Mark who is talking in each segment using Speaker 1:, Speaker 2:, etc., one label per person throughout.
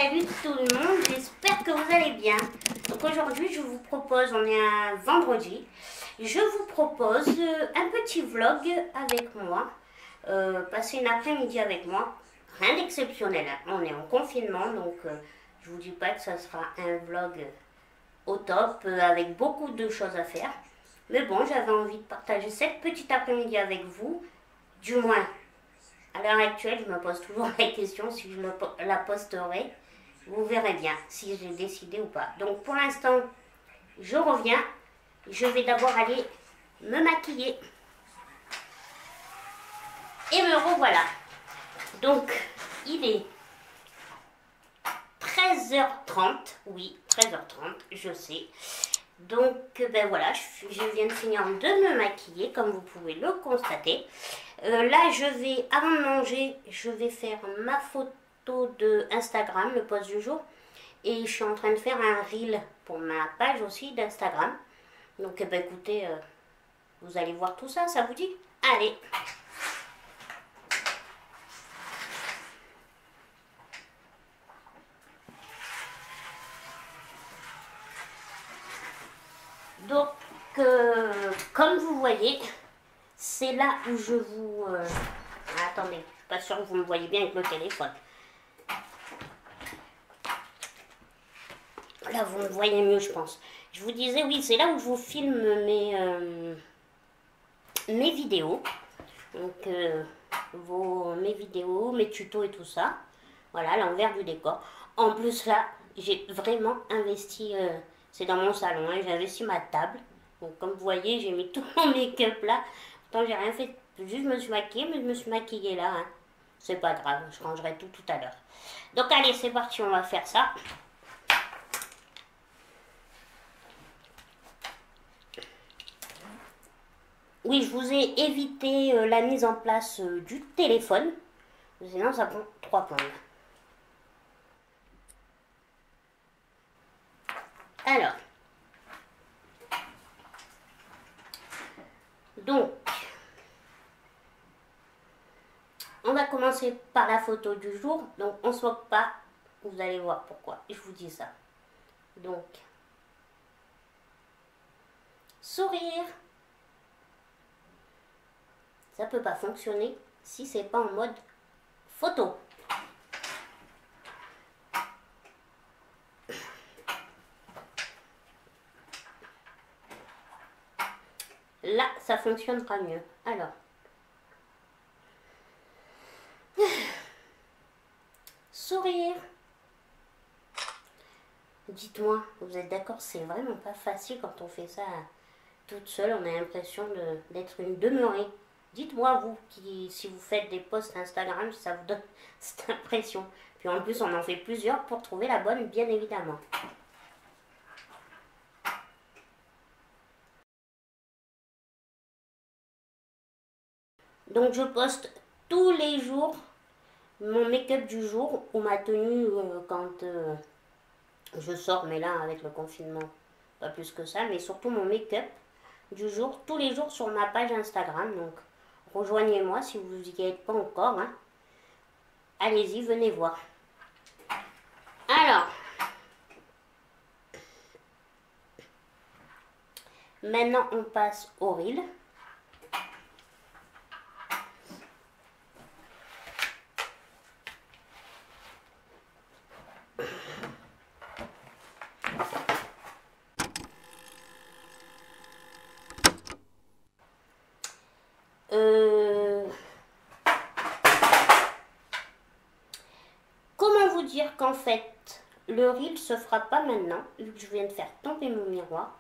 Speaker 1: Salut tout le monde, j'espère que vous allez bien. Donc aujourd'hui je vous propose, on est un vendredi, je vous propose un petit vlog avec moi, passer une après-midi avec moi, rien d'exceptionnel, hein. On est en confinement donc je vous dis pas que ça sera un vlog au top avec beaucoup de choses à faire. Mais bon, j'avais envie de partager cette petite après-midi avec vous, du moins. À l'heure actuelle, je me pose toujours la question si je la posterai. Vous verrez bien si j'ai décidé ou pas. Donc pour l'instant, je reviens. Je vais d'abord aller me maquiller. Et me revoilà. Donc, il est 13h30. Oui, 13h30, je sais. Donc, ben voilà, je viens de finir de me maquiller, comme vous pouvez le constater. Là, avant de manger, je vais faire ma photo de Instagram, le post du jour. Et je suis en train de faire un reel pour ma page aussi d'Instagram. Donc, ben écoutez, vous allez voir tout ça, ça vous dit? Allez! Donc, comme vous voyez, c'est là où je vous... attendez, je suis pas sûre que vous me voyez bien avec le téléphone. Là, vous me voyez mieux, je pense. Je vous disais, oui, c'est là où je vous filme mes vidéos. Donc, mes vidéos, mes tutos et tout ça. Voilà, l'envers du décor. En plus, là, j'ai vraiment investi... c'est dans mon salon, hein, j'ai investi ma table. Donc, comme vous voyez, j'ai mis tout mon make-up là. Pourtant, j'ai rien fait. Juste, je me suis maquillée, mais je me suis maquillée là. Hein. C'est pas grave, je rangerai tout à l'heure. Donc, allez, c'est parti, on va faire ça. Oui, je vous ai évité la mise en place du téléphone. Sinon, ça prend 3 points. Alors. Donc. On va commencer par la photo du jour. Donc, on ne se moque pas. Vous allez voir pourquoi. Je vous dis ça. Donc. Sourire. Ça peut pas fonctionner si c'est pas en mode photo. Là, ça fonctionnera mieux. Alors. Sourire. Dites-moi, vous êtes d'accord, c'est vraiment pas facile quand on fait ça toute seule. On a l'impression d'être une demeurée. Dites-moi, vous, si vous faites des posts Instagram, ça vous donne cette impression. Puis en plus, on en fait plusieurs pour trouver la bonne, bien évidemment. Donc, je poste tous les jours mon make-up du jour ou ma tenue quand je sors, mais là, avec le confinement, pas plus que ça, mais surtout mon make-up du jour, tous les jours sur ma page Instagram. Donc, rejoignez-moi si vous n'y êtes pas encore. Hein. Allez-y, venez voir. Alors, maintenant on passe au reel. Comment vous dire qu'en fait, le reel se fera pas maintenant, vu que je viens de faire tomber mon miroir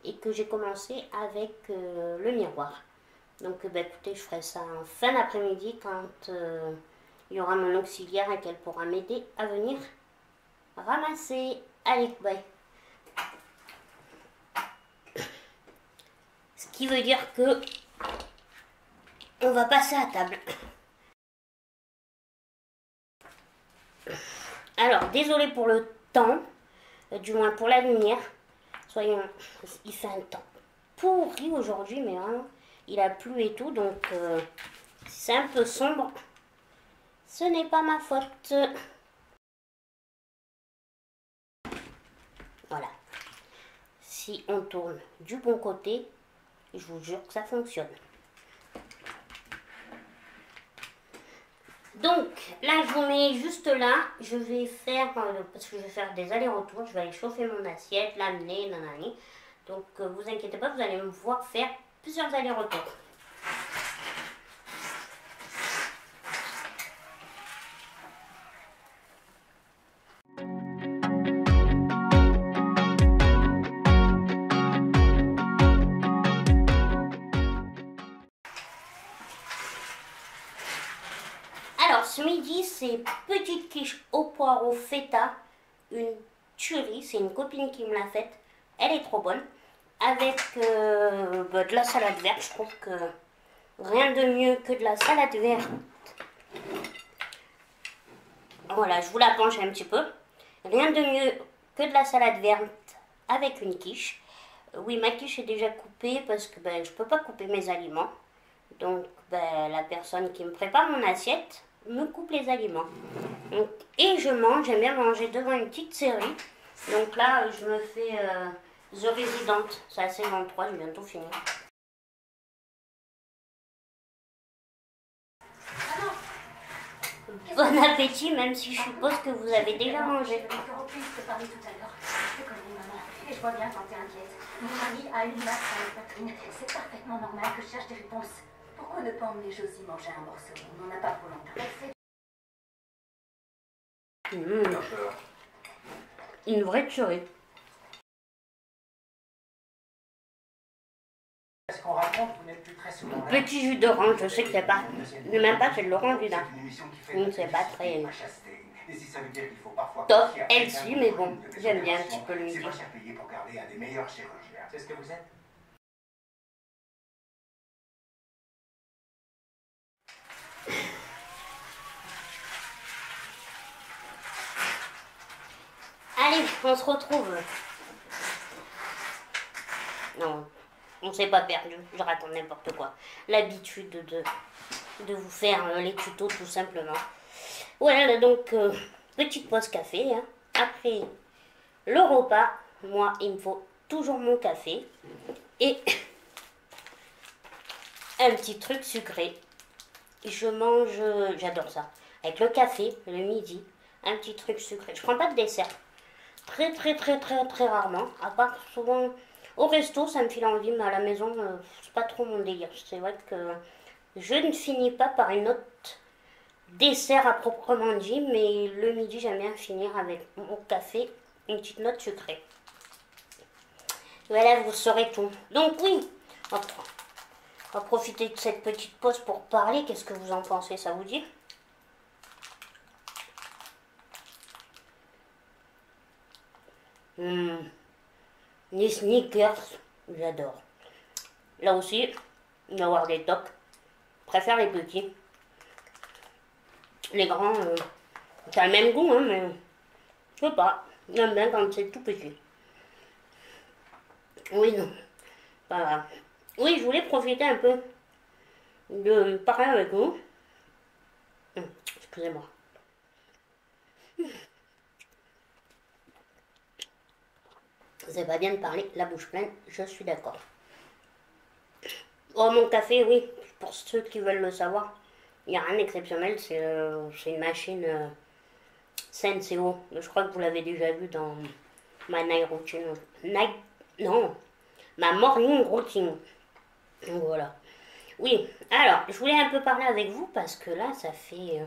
Speaker 1: et que j'ai commencé avec le miroir. Donc, bah, écoutez, je ferai ça en fin d'après-midi quand il y aura mon auxiliaire et qu'elle pourra m'aider à venir ramasser. Allez, bye. Ce qui veut dire que on va passer à table. Alors, désolé pour le temps, du moins pour la lumière. Soyons, il fait un temps pourri aujourd'hui, mais vraiment, il a plu et tout, donc c'est un peu sombre. Ce n'est pas ma faute. si on tourne du bon côté, je vous jure que ça fonctionne. Donc là je vous mets juste là, je vais faire, parce que je vais faire des allers-retours, je vais aller chauffer mon assiette, l'amener, nanani. Donc vous inquiétez pas, vous allez me voir faire plusieurs allers-retours. Alors ce midi c'est petite quiche au poireau feta, une tuerie, c'est une copine qui me l'a faite, elle est trop bonne, avec de la salade verte, je trouve que rien de mieux que de la salade verte. Voilà, je vous la penche un petit peu, rien de mieux que de la salade verte avec une quiche. Oui, ma quiche est déjà coupée parce que je ne peux pas couper mes aliments, donc la personne qui me prépare mon assiette me coupe les aliments. Donc, et je mange, j'aime bien manger devant une petite série. Donc là, je me fais The Resident, c'est la saison 3, j'ai bientôt fini. Bon appétit, même si je suppose que vous avez déjà mangé.
Speaker 2: Et je vois bien quand t'es inquiète. Mon mari a une masse dans la poitrine. C'est parfaitement normal que je cherche des réponses. Pourquoi ne pas emmener Josie manger un morceau? On n'en a pas pour longtemps.
Speaker 1: Une vraie tuerie.
Speaker 3: Est-ce qu'on raconte, vous n'êtes plus très souvent là.
Speaker 1: Petit jus d'orange, je sais que c'est pas, mais même pas c'est de l'orange du donc c'est pas très top, healthy, mais bon, j'aime bien un petit peu le midi.
Speaker 3: C'est pas cher payé pour garder un des meilleurs chirurgiens. C'est ce que vous êtes?
Speaker 1: Allez, on se retrouve. Non, on s'est pas perdu, je raconte n'importe quoi. L'habitude de vous faire les tutos tout simplement. Voilà, donc petite pause café. Hein. Après le repas, moi il me faut toujours mon café et un petit truc sucré. Je mange, j'adore ça, avec le café le midi, un petit truc sucré. Je prends pas de dessert. Très rarement, à part souvent au resto, ça me file envie, mais à la maison, c'est pas trop mon délire. C'est vrai que je ne finis pas par une autre dessert à proprement dit, mais le midi, j'aime bien finir avec mon café, une petite note sucrée. Voilà, vous saurez tout. Donc oui, on va profiter de cette petite pause pour parler. Qu'est-ce que vous en pensez, ça vous dit ? Les sneakers, j'adore. Là aussi, il va y avoir des tops. Je préfère les petits. Les grands, ça a le même goût, hein, mais je sais pas. J'aime bien quand c'est tout petit. Oui, non. Pas grave. Oui, je voulais profiter un peu de parler avec vous. Excusez-moi. C'est pas bien de parler la bouche pleine, je suis d'accord. Oh, mon café, oui, pour ceux qui veulent le savoir, il n'y a rien d'exceptionnel, c'est une machine Senseo. Je crois que vous l'avez déjà vu dans ma night routine. Ma morning routine. Donc voilà. Oui, alors, je voulais un peu parler avec vous parce que là, ça fait...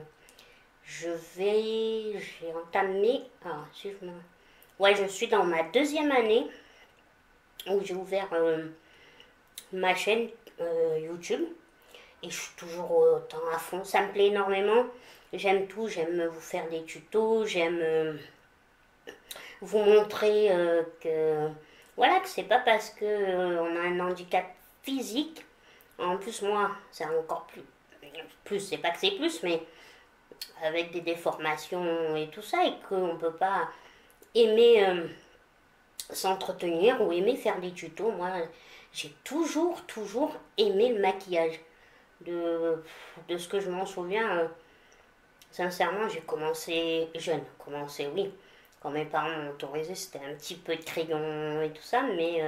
Speaker 1: j'ai entamé... Ah, si je me... Ouais, je suis dans ma deuxième année où j'ai ouvert ma chaîne YouTube et je suis toujours autant à fond. Ça me plaît énormément. J'aime tout. J'aime vous faire des tutos. J'aime vous montrer que voilà, que c'est pas parce que on a un handicap physique. En plus, moi, c'est encore plus. C'est pas que c'est plus, mais avec des déformations et tout ça, et qu'on peut pas aimer s'entretenir ou aimer faire des tutos. Moi, j'ai toujours aimé le maquillage. De ce que je m'en souviens, sincèrement, j'ai commencé jeune. Oui, quand mes parents m'ont autorisé, c'était un petit peu de crayon et tout ça, mais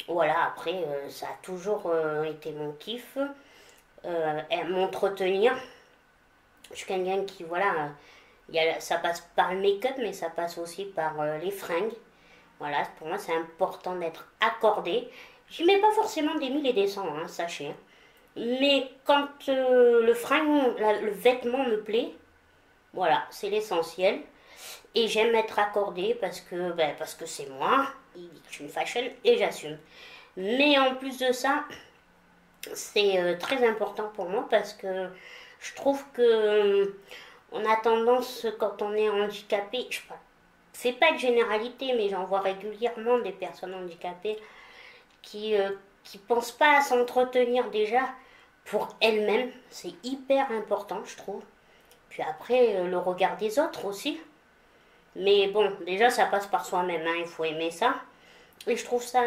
Speaker 1: voilà, après, ça a toujours été mon kiff. M'entretenir. Je suis quelqu'un qui, voilà, ça passe par le make-up, mais ça passe aussi par les fringues. Voilà, pour moi, c'est important d'être accordé. J'y mets pas forcément des 1000 et des 100, hein, sachez. Hein. Mais quand le fringue, le vêtement me plaît, voilà, c'est l'essentiel. Et j'aime être accordée parce que c'est moi. Je suis une fashion et j'assume. Mais en plus de ça, c'est très important pour moi parce que je trouve que on a tendance, quand on est handicapé, je sais pas, c'est pas de généralité, mais j'en vois régulièrement des personnes handicapées qui pensent pas à s'entretenir déjà pour elles-mêmes. C'est hyper important, je trouve. Puis après, le regard des autres aussi. Mais bon, déjà, ça passe par soi-même, hein, il faut aimer ça. Et je trouve ça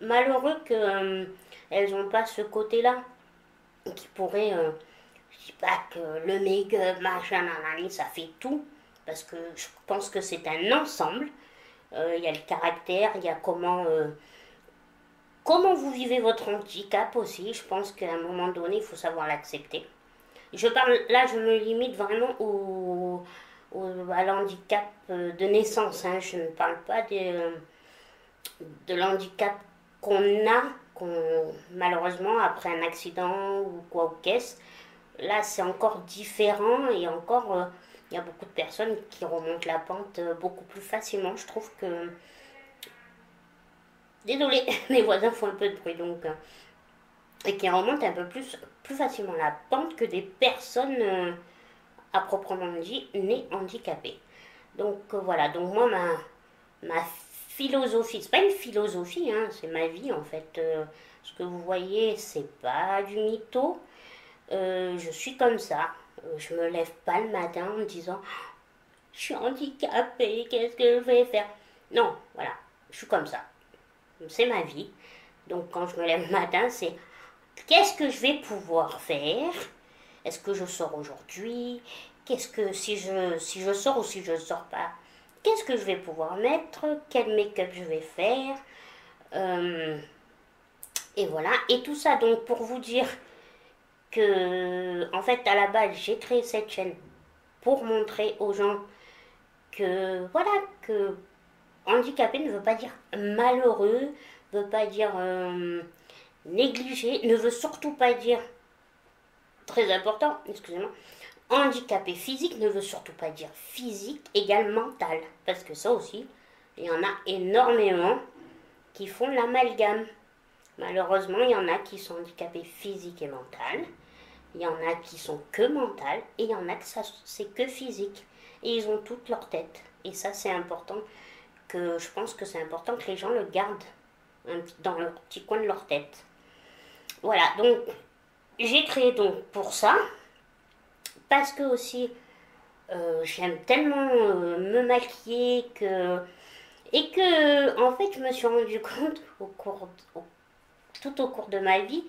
Speaker 1: malheureux que elles n'ont pas ce côté-là. Qui pourrait, je dis pas que le make-up, machin, nanani, ça fait tout. Parce que je pense que c'est un ensemble. Il y a le caractère, il y a comment vous vivez votre handicap aussi. Je pense qu'à un moment donné, il faut savoir l'accepter. Là, je me limite vraiment à l'handicap de naissance. Hein. Je ne parle pas de l'handicap qu'on a, malheureusement, après un accident ou quoi ou qu'est-ce. Là, c'est encore différent et encore, il y a beaucoup de personnes qui remontent la pente beaucoup plus facilement. Je trouve que... Désolée, mes voisins font un peu de bruit, donc... et qui remontent un peu plus facilement la pente que des personnes à proprement dit nées handicapées. Donc voilà, donc moi ma philosophie, c'est pas une philosophie, hein, c'est ma vie en fait. Ce que vous voyez, c'est pas du mytho. Je suis comme ça. Je me lève pas le matin en me disant je suis handicapée, qu'est-ce que je vais faire? Non, voilà, je suis comme ça. C'est ma vie. Donc quand je me lève le matin, c'est qu'est-ce que je vais pouvoir faire? Est-ce que je sors aujourd'hui? Qu'est-ce que si je sors ou si je ne sors pas? Qu'est-ce que je vais pouvoir mettre? Quel make-up je vais faire? Et voilà. Et tout ça donc pour vous dire que en fait à la base j'ai créé cette chaîne pour montrer aux gens que voilà que handicapé ne veut pas dire malheureux, ne veut pas dire négligé, ne veut surtout pas dire, très important, excusez-moi, handicapé physique ne veut surtout pas dire physique égale mental. Parce que ça aussi, il y en a énormément qui font l'amalgame. Malheureusement, il y en a qui sont handicapés physique et mental. Il y en a qui sont que mental. Et il y en a que c'est que physique. Et ils ont toute leur tête. Et ça, c'est important. Je pense que c'est important que les gens le gardent dans leur petit coin de leur tête. Voilà, donc j'ai créé donc pour ça, parce que aussi j'aime tellement me maquiller et que en fait je me suis rendu compte tout au cours de ma vie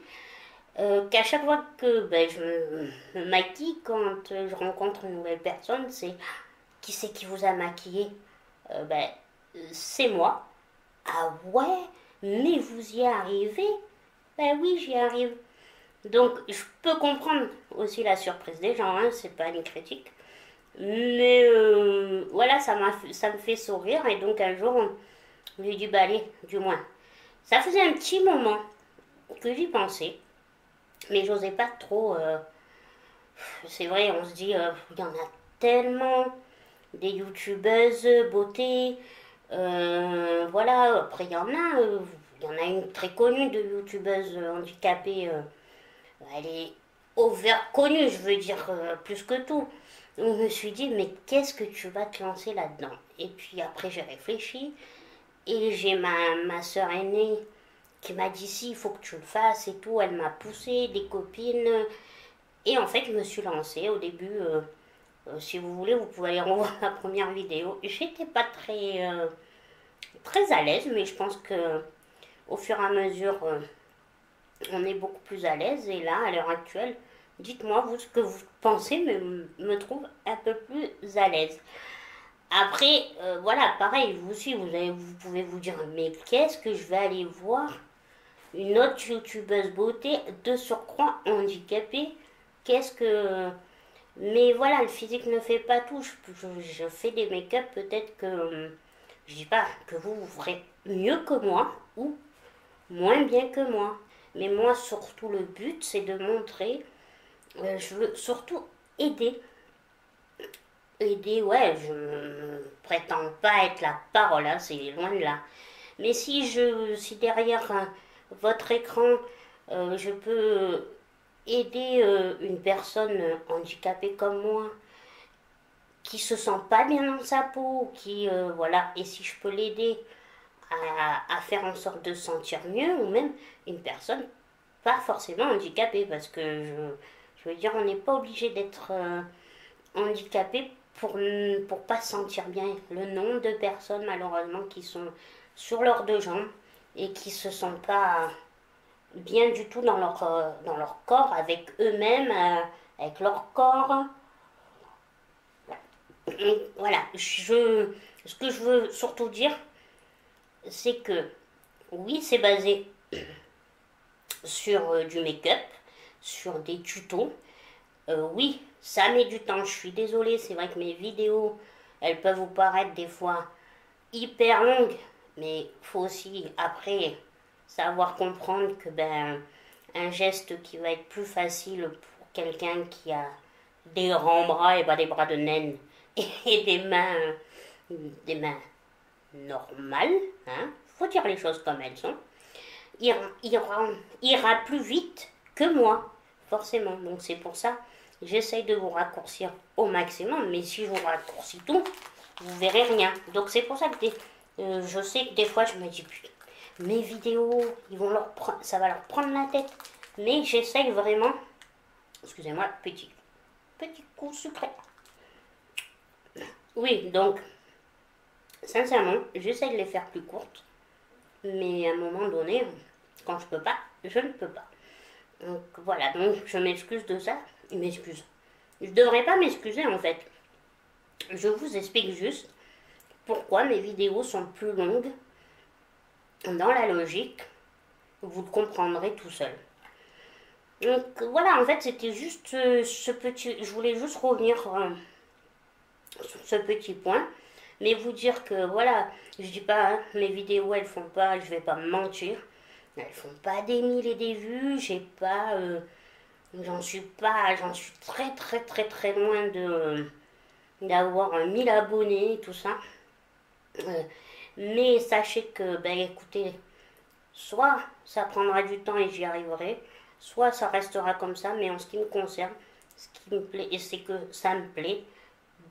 Speaker 1: qu'à chaque fois que je me maquille, quand je rencontre une nouvelle personne, c'est qui c'est qui vous a maquillé? C'est moi. Ah ouais, mais vous y arrivez? Ben oui, j'y arrive. Donc, je peux comprendre aussi la surprise des gens, hein, c'est pas une critique. Mais voilà, ça me fait sourire. Et donc, un jour, je lui ai dit, bah allez, du moins. Ça faisait un petit moment que j'y pensais. Mais j'osais pas trop. C'est vrai, on se dit, il y en a tellement des youtubeuses beauté. Voilà, après, il y en a une très connue de youtubeuse handicapée. Elle est connue, je veux dire, plus que tout. Donc je me suis dit, mais qu'est-ce que tu vas te lancer là-dedans? Et puis après, j'ai réfléchi. Et j'ai ma soeur aînée qui m'a dit, si, il faut que tu le fasses et tout. Elle m'a poussé, des copines. Et en fait, je me suis lancée. Au début, si vous voulez, vous pouvez aller revoir la première vidéo. J'étais pas très à l'aise, mais je pense que au fur et à mesure, on est beaucoup plus à l'aise. Et là, à l'heure actuelle, dites-moi vous ce que vous pensez, mais me trouve un peu plus à l'aise. Après, voilà, pareil, vous aussi, vous pouvez vous dire, mais qu'est-ce que je vais aller voir une autre youtubeuse beauté de surcroît handicapée? Qu'est-ce que... Mais voilà, le physique ne fait pas tout. Je fais des make-up, peut-être que... je dis pas que vous ferez mieux que moi ou moins bien que moi. Mais moi, surtout, le but, c'est de montrer... je veux surtout aider. Aider, ouais, je ne prétends pas être la parole, hein, c'est loin de là. Mais si derrière votre écran, je peux aider une personne handicapée comme moi, qui se sent pas bien dans sa peau, voilà, et si je peux l'aider à faire en sorte de se sentir mieux, ou même une personne pas forcément handicapée, parce que je veux dire, on n'est pas obligé d'être handicapé pour pas se sentir bien. Le nombre de personnes malheureusement qui sont sur leurs deux jambes et qui se sentent pas bien du tout dans leur corps, avec eux-mêmes, avec leur corps. Voilà, ce que je veux surtout dire, c'est que oui, c'est basé sur du make-up, sur des tutos. Oui, ça met du temps, je suis désolée, c'est vrai que mes vidéos, elles peuvent vous paraître des fois hyper longues, mais il faut aussi après savoir comprendre que un geste qui va être plus facile pour quelqu'un qui a des grands bras et pas des bras de naine et des mains normales, hein, faut dire les choses comme elles sont, ira plus vite que moi, forcément. Donc c'est pour ça, j'essaye de vous raccourcir au maximum, mais si je vous raccourcis tout, vous verrez rien. Donc c'est pour ça que je sais que des fois je me dis, putain, mes vidéos, ça va leur prendre la tête. Mais j'essaye vraiment, excusez-moi, petit coup sucré. Oui, donc, sincèrement, j'essaye de les faire plus courtes. Mais à un moment donné, quand je peux pas, je ne peux pas. Donc voilà, donc je m'excuse de ça. Je m'excuse. Je devrais pas m'excuser en fait. Je vous explique juste pourquoi mes vidéos sont plus longues. Dans la logique, vous le comprendrez tout seul. Donc voilà, en fait, c'était juste je voulais juste revenir sur ce petit point, mais vous dire que voilà, je dis pas, hein, mes vidéos elles font pas, je vais pas me mentir, elles font pas des mille et des vues, j'en suis très très très très loin d'avoir 1000 abonnés et tout ça. Mais sachez que, écoutez, soit ça prendra du temps et j'y arriverai, soit ça restera comme ça, mais en ce qui me concerne, ce qui me plaît, et c'est que ça me plaît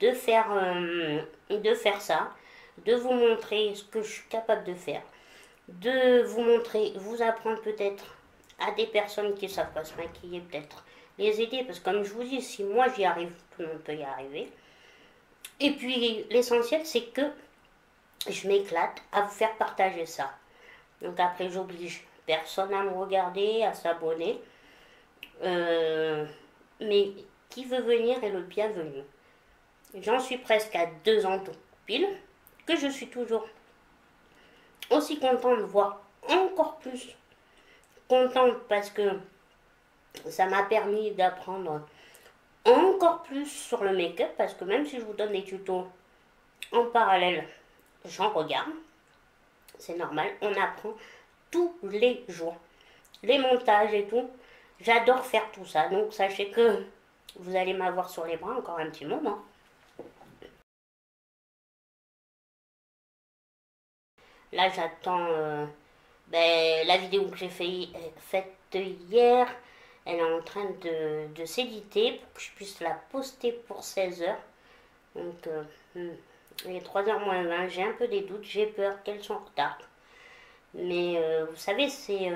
Speaker 1: de faire ça, de vous montrer ce que je suis capable de faire, de vous montrer, vous apprendre peut-être à des personnes qui ne savent pas se maquiller, peut-être les aider, parce que comme je vous dis, si moi j'y arrive, tout le monde peut y arriver. Et puis l'essentiel, c'est que je m'éclate à vous faire partager ça. Donc après, j'oblige personne à me regarder, à s'abonner. Mais qui veut venir est le bienvenu. J'en suis presque à 2 ans tout pile, que je suis toujours aussi contente de voir encore plus. Contente parce que ça m'a permis d'apprendre encore plus sur le make-up, parce que même si je vous donne des tutos en parallèle, j'en regarde. C'est normal, on apprend tous les jours. Les montages et tout, j'adore faire tout ça. Donc sachez que vous allez m'avoir sur les bras encore un petit moment. Là j'attends la vidéo que j'ai faite hier. Elle est en train de s'éditer pour que je puisse la poster pour 16h. Donc il est 3h moins 20, j'ai un peu des doutes, j'ai peur qu'elles soient en retard. Mais vous savez, c'est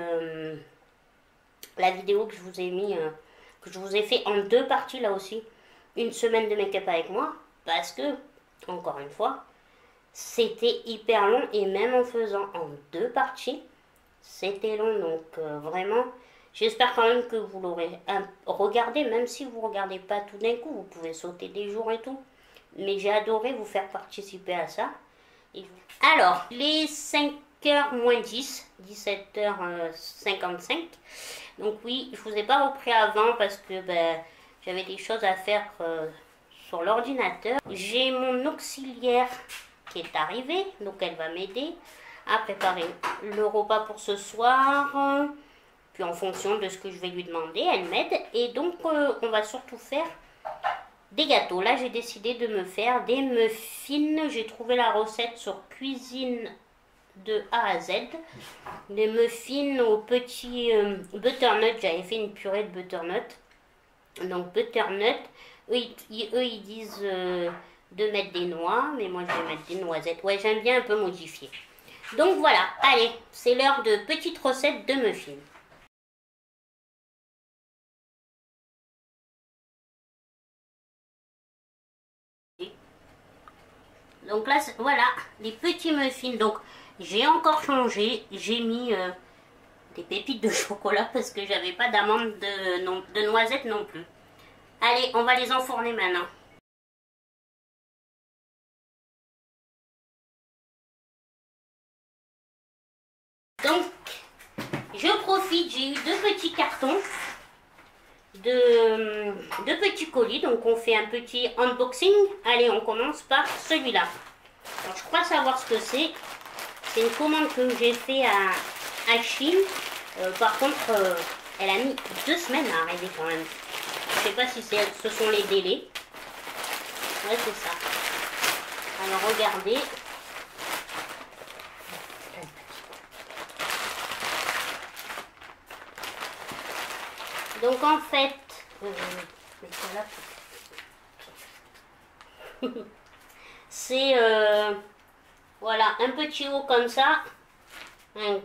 Speaker 1: la vidéo que je vous ai mis, que je vous ai fait en 2 parties là aussi. Une semaine de make-up avec moi, parce que, encore une fois, c'était hyper long, et même en faisant en 2 parties, c'était long. Donc vraiment, j'espère quand même que vous l'aurez regardé, même si vous ne regardez pas tout d'un coup, vous pouvez sauter des jours et tout. Mais j'ai adoré vous faire participer à ça. Alors, les 5h moins 10, 17h55. Donc oui, je vous ai pas repris avant parce que j'avais des choses à faire sur l'ordinateur. J'ai mon auxiliaire qui est arrivée, donc elle va m'aider à préparer le repas pour ce soir. Puis en fonction de ce que je vais lui demander, elle m'aide. Et donc on va surtout faire des gâteaux. Là j'ai décidé de me faire des muffins. J'ai trouvé la recette sur Cuisine de A à Z. Des muffins au petit butternut. J'avais fait une purée de butternut. Donc butternut. Eux ils disent de mettre des noix. Mais moi je vais mettre des noisettes. Ouais, j'aime bien un peu modifier. Donc voilà, allez, c'est l'heure de petites recettes de muffins. Donc là, voilà, les petits muffins. Donc, j'ai encore changé. J'ai mis des pépites de chocolat parce que j'avais pas d'amandes de noisettes non plus. Allez, on va les enfourner maintenant. Donc, je profite, j'ai eu 2 petits cartons de petits colis. Donc, on fait un petit unboxing. Allez, on commence par celui-là. Alors, je crois savoir ce que c'est. C'est une commande que j'ai fait à Chine. Par contre, elle a mis 2 semaines à arriver quand même. Je sais pas si ce sont les délais. Ouais, c'est ça. Alors, regardez. Donc en fait, c'est voilà, un petit haut comme ça, un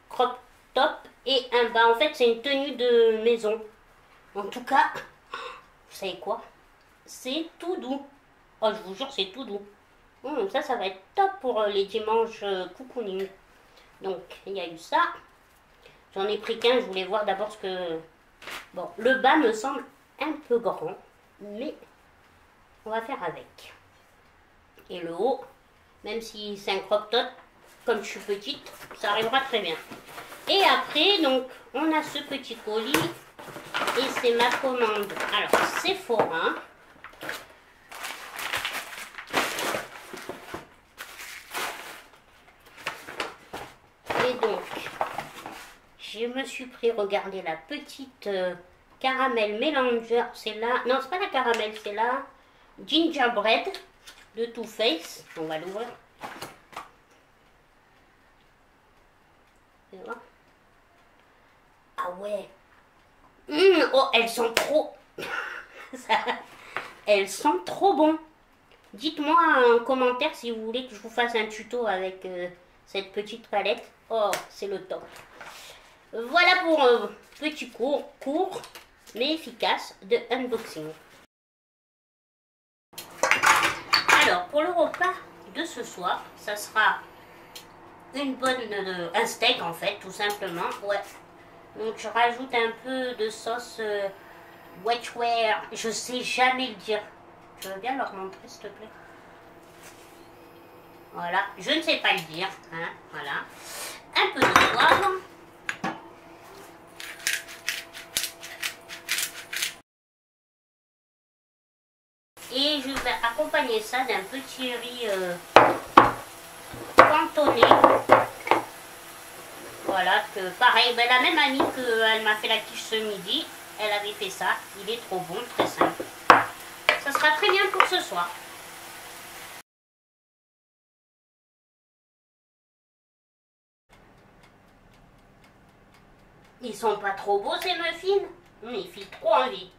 Speaker 1: crop top et un bas. En fait, c'est une tenue de maison. En tout cas, vous savez quoi? C'est tout doux. Oh, je vous jure, c'est tout doux. Ça va être top pour les dimanches cocooning. Donc, il y a eu ça. J'en ai pris qu'un, je voulais voir d'abord ce que... Bon, le bas me semble un peu grand, mais on va faire avec. Et le haut, même si c'est un crop top, comme je suis petite, ça arrivera très bien. Et après, donc, on a ce petit colis, et c'est ma commande. Alors, Sephora. Et donc, je me suis pris, regardez, la petite caramel mélanger. C'est là, non, c'est pas la caramel, c'est la gingerbread de Too Faced. On va l'ouvrir. Ah ouais. Oh, elles sont trop... Elles sont trop bon. Dites-moi en commentaire si vous voulez que je vous fasse un tuto avec cette petite palette. Oh, c'est le top. Voilà pour un petit cours mais efficace de unboxing. Alors, pour le repas de ce soir, ça sera un steak en fait, tout simplement. Ouais. Donc, je rajoute un peu de sauce Wetware. Je sais jamais le dire. Tu veux bien leur montrer, s'il te plaît? Voilà, je ne sais pas le dire. Hein, voilà. Un peu de poivre. Et je vais accompagner ça d'un petit riz cantonné. Voilà, que pareil, la même amie qu'elle m'a fait la quiche ce midi, elle avait fait ça. Il est trop bon, très simple. Ça sera très bien pour ce soir. Ils sont pas trop beaux ces muffins, mais ils filent trop envie.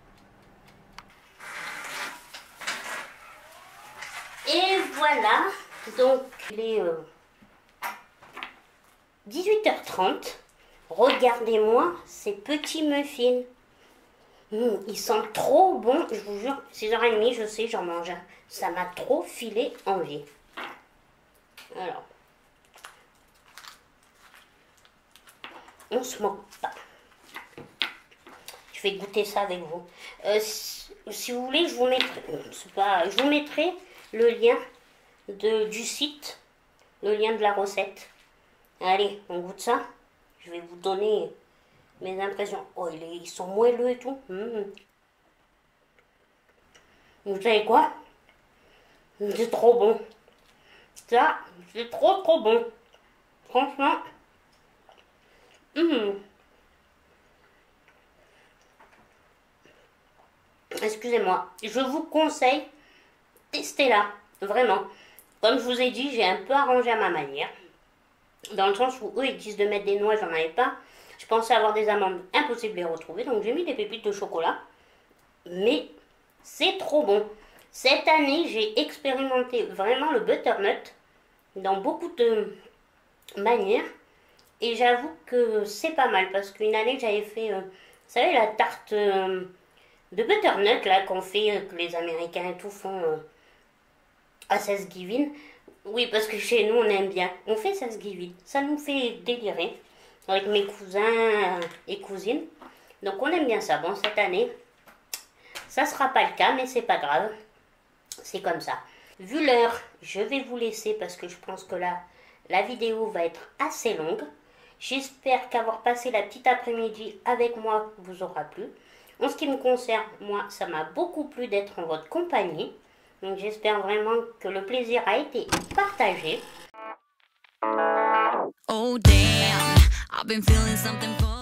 Speaker 1: Et voilà, donc il est 18h30. Regardez-moi ces petits muffins. Ils sont trop bons, je vous jure. 6h30, je sais, j'en mange un. Ça m'a trop filé envie. Alors, on se moque pas. Je vais goûter ça avec vous. Si vous voulez, je vous mettrai... je vous mettrai le lien du site, le lien de la recette. Allez, on goûte ça. Je vais vous donner mes impressions. Oh, ils sont moelleux et tout. Vous savez quoi? C'est trop bon. Ça, c'est trop bon. Franchement. Excusez-moi. Je vous conseille, testez-la. Vraiment. Comme je vous ai dit, j'ai un peu arrangé à ma manière. Dans le sens où eux, ils disent de mettre des noix, j'en avais pas. Je pensais avoir des amandes, impossible de les retrouver. Donc j'ai mis des pépites de chocolat. Mais c'est trop bon. Cette année, j'ai expérimenté vraiment le butternut dans beaucoup de manières. Et j'avoue que c'est pas mal. Parce qu'une année, j'avais fait, vous savez, la tarte de butternut là qu'on fait, que les Américains et tout font à Thanksgiving. Oui, parce que chez nous, on aime bien. On fait Thanksgiving. Ça nous fait délirer avec mes cousins et cousines. Donc, on aime bien ça. Bon, cette année, ça sera pas le cas, mais c'est pas grave. C'est comme ça. Vu l'heure, je vais vous laisser parce que je pense que là, la vidéo va être assez longue. J'espère qu'avoir passé la petite après-midi avec moi vous aura plu. En ce qui me concerne, moi, ça m'a beaucoup plu d'être en votre compagnie. Donc j'espère vraiment que le plaisir a été partagé. Oh damn, I've been feeling something for